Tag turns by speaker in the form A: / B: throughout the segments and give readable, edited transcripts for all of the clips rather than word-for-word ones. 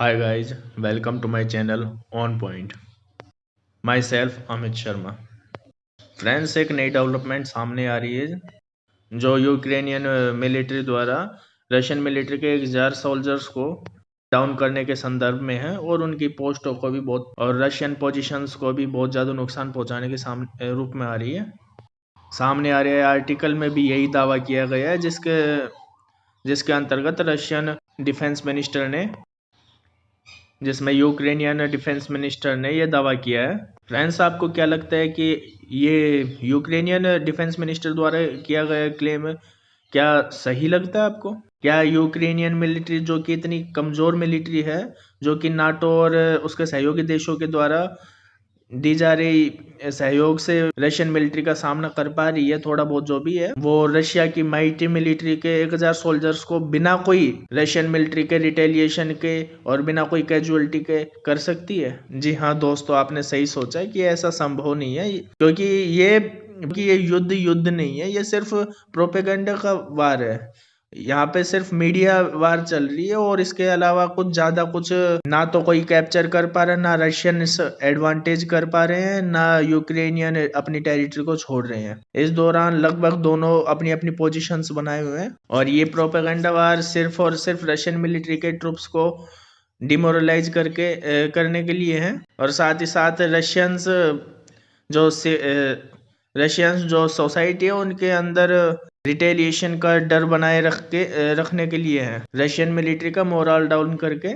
A: Hi guys, welcome to my channel On Point. Myself Amit Sharma. Friends, एक नई development सामने आ रही है जो यूक्रेनियन मिलिट्री द्वारा रशियन मिलिट्री के 1000 सोल्जर्स को डाउन करने के संदर्भ में है और उनकी पोस्टों को भी बहुत और रशियन पोजीशंस को भी बहुत ज़्यादा नुकसान पहुंचाने के रूप में आ रही है। सामने आ रहे आर्टिकल में भी यही दावा किया गया है जिसके अंतर्गत रशियन डिफेंस मिनिस्टर ने जिसमें यूक्रेनियन डिफेंस मिनिस्टर ने यह दावा किया है। फ्रेंड्स, आपको क्या लगता है कि ये यूक्रेनियन डिफेंस मिनिस्टर द्वारा किया गया क्लेम क्या सही लगता है आपको? क्या यूक्रेनियन मिलिट्री जो कि इतनी कमज़ोर मिलिट्री है, जो कि नाटो और उसके सहयोगी देशों के द्वारा दी जा रही सहयोग से रशियन मिलिट्री का सामना कर पा रही है, थोड़ा बहुत जो भी है वो रशिया की माइटी मिलिट्री के 1000 सोल्जर्स को बिना कोई रशियन मिलिट्री के रिटेलिएशन के और बिना कोई कैजुअलिटी के कर सकती है? जी हाँ दोस्तों, आपने सही सोचा है कि ऐसा संभव नहीं है, क्योंकि ये युद्ध नहीं है, ये सिर्फ प्रोपेगेंडा का वार है। यहाँ पे सिर्फ मीडिया वार चल रही है और इसके अलावा कुछ ज्यादा कुछ ना तो कोई कैप्चर कर पा रहा है, ना रशियन एडवांटेज कर पा रहे हैं, ना यूक्रेनियन अपनी टेरिटरी को छोड़ रहे हैं। इस दौरान लगभग दोनों अपनी अपनी पोजीशंस बनाए हुए हैं और ये प्रोपेगेंडा वार सिर्फ और सिर्फ रशियन मिलिट्री के ट्रुप्स को डिमोरलाइज करने के लिए है और साथ ही साथ जो रशियंस जो सोसाइटी है उनके अंदर रिटेलिएशन का डर बनाए रखने के लिए है। रशियन मिलिट्री का मोरल डाउन करके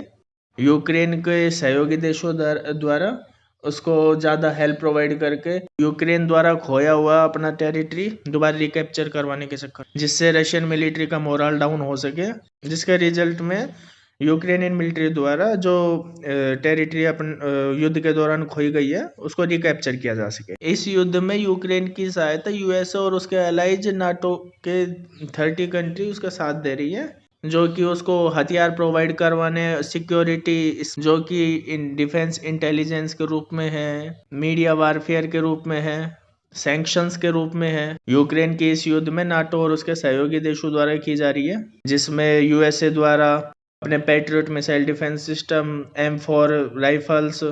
A: यूक्रेन के सहयोगी देशों द्वारा उसको ज़्यादा हेल्प प्रोवाइड करके यूक्रेन द्वारा खोया हुआ अपना टेरिटरी दोबारा रिकैप्चर करवाने के चक्कर, जिससे रशियन मिलिट्री का मोरल डाउन हो सके, जिसके रिजल्ट में यूक्रेनियन मिलिट्री द्वारा जो टेरिटरी अपन युद्ध के दौरान खोई गई है उसको रिकैप्चर किया जा सके। इस युद्ध में यूक्रेन की सहायता यूएसए और उसके अलाइज नाटो के 30 कंट्री उसका साथ दे रही है, जो कि उसको हथियार प्रोवाइड करवाने, सिक्योरिटी जो कि डिफेंस इंटेलिजेंस के रूप में है, मीडिया वारफेयर के रूप में है, सैंक्शंस के रूप में है। यूक्रेन के इस युद्ध में नाटो और उसके सहयोगी देशों द्वारा की जा रही है, जिसमें यूएसए द्वारा अपने patriot missile defence system, M4 rifles,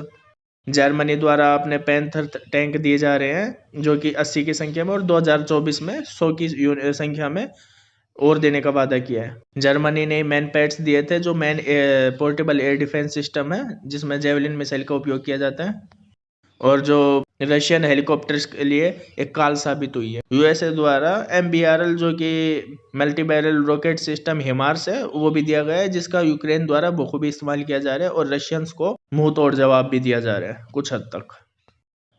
A: Germany द्वारा अपने पैंथर टैंक दिए जा रहे हैं जो कि 80 की संख्या में और 2024 में 100 की संख्या में और देने का वादा किया है। जर्मनी ने मैन पैड्स दिए थे जो man portable air defence system है, जिसमें जेवलिन मिसाइल का उपयोग किया जाता है और जो रशियन हेलीकॉप्टर्स के लिए एक काल साबित हुई है। यूएसए द्वारा MBRL जो कि multi barrel rocket system HIMARS है वो भी दिया गया है, जिसका यूक्रेन द्वारा बखूबी इस्तेमाल किया जा रहा है और रशियंस को मुंह तोड़ जवाब भी दिया जा रहा है कुछ हद तक।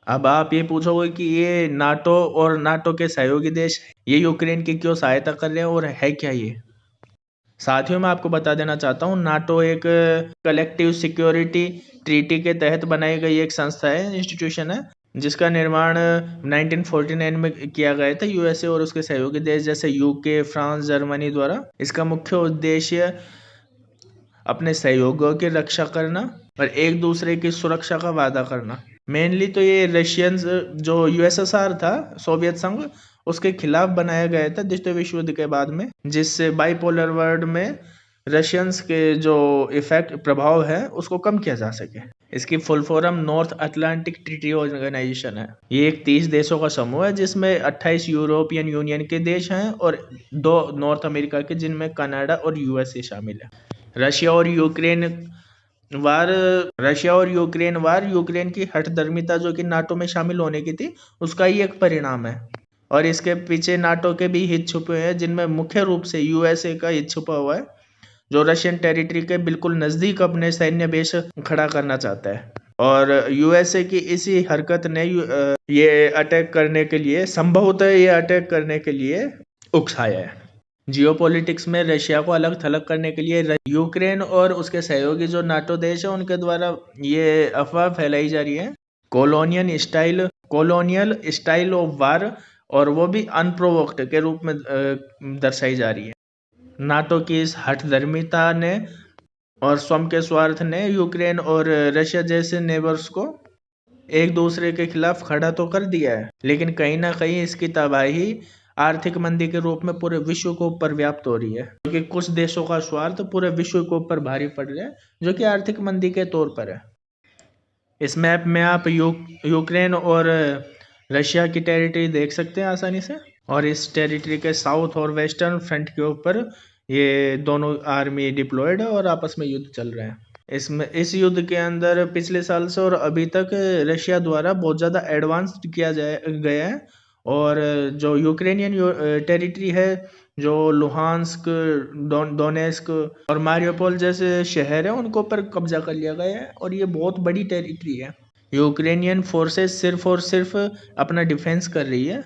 A: अब आप ये पूछोगे कि ये नाटो और नाटो के सहयोगी देश ये यूक्रेन की क्यों सहायता कर रहे हैं और है क्या ये? साथियों, मैं आपको बता देना चाहता हूँ, नाटो एक कलेक्टिव सिक्योरिटी ट्रीटी के तहत बनाई गई एक संस्था है, इंस्टीट्यूशन है, जिसका निर्माण 1949 में किया गया था यूएसए और उसके सहयोगी देश जैसे यूके, फ्रांस, जर्मनी द्वारा। इसका मुख्य उद्देश्य अपने सहयोगियों की रक्षा करना और एक दूसरे की सुरक्षा का वादा करना। मेनली तो ये रशियंस जो यूएसएसआर था, सोवियत संघ, उसके खिलाफ बनाया गया था द्वितीय विश्व युद्ध के बाद में, जिससे बाइपोलर वर्ल्ड में रशियंस के जो इफेक्ट प्रभाव है उसको कम किया जा सके। इसकी full form North Atlantic Treaty Organization है। ये एक 30 देशों का समूह है जिसमें 28 यूरोपियन यूनियन के देश हैं और 2 नॉर्थ अमेरिका के, जिनमें कनाडा और यूएसए शामिल है। रशिया और यूक्रेन वार यूक्रेन की हठधर्मिता जो कि नाटो में शामिल होने की थी उसका ही एक परिणाम है और इसके पीछे नाटो के भी हित छुपे हैं, जिनमें मुख्य रूप से यूएसए का हित छुपा हुआ है, जो रशियन टेरिटरी के बिल्कुल नजदीक अपने सैन्य बेस खड़ा करना चाहता है। और यूएसए की इसी हरकत ने ये अटैक करने के लिए, संभवतः ये अटैक करने के लिए उकसाया है। जियोपॉलिटिक्स में रशिया को अलग थलग करने के लिए यूक्रेन और उसके सहयोगी जो नाटो देश है उनके द्वारा ये अफवाह फैलाई जा रही है कॉलोनियल स्टाइल ऑफ वार, और वो भी अनप्रोवोक्ड के रूप में दर्शाई जा रही है। नाटो की इस हठधर्मिता ने और स्वयं के स्वार्थ ने यूक्रेन और रशिया जैसे नेबर्स को एक दूसरे के खिलाफ खड़ा तो कर दिया है, लेकिन कहीं ना कहीं इसकी तबाही आर्थिक मंदी के रूप में पूरे विश्व को ऊपर व्याप्त हो रही है, क्योंकि कुछ देशों का स्वार्थ पूरे विश्व के ऊपर भारी पड़ रहा है, जो कि आर्थिक मंदी के तौर पर है। इस मैप में आप यूक्रेन और रशिया की टेरिटरी देख सकते हैं आसानी से, और इस टेरिटरी के साउथ और वेस्टर्न फ्रंट के ऊपर ये दोनों आर्मी डिप्लॉयड है और आपस में युद्ध चल रहा है। इस युद्ध के अंदर पिछले साल से और अभी तक रशिया द्वारा बहुत ज़्यादा एडवांस किया गया है, और जो यूक्रेनियन टेरिटरी है, जो लुहांस्क, डोनेस्क और मारियोपोल जैसे शहर है, उनको पर कब्जा कर लिया गया है, और ये बहुत बड़ी टेरिटरी है। यूक्रेनियन फोर्सेस सिर्फ और सिर्फ अपना डिफेंस कर रही है,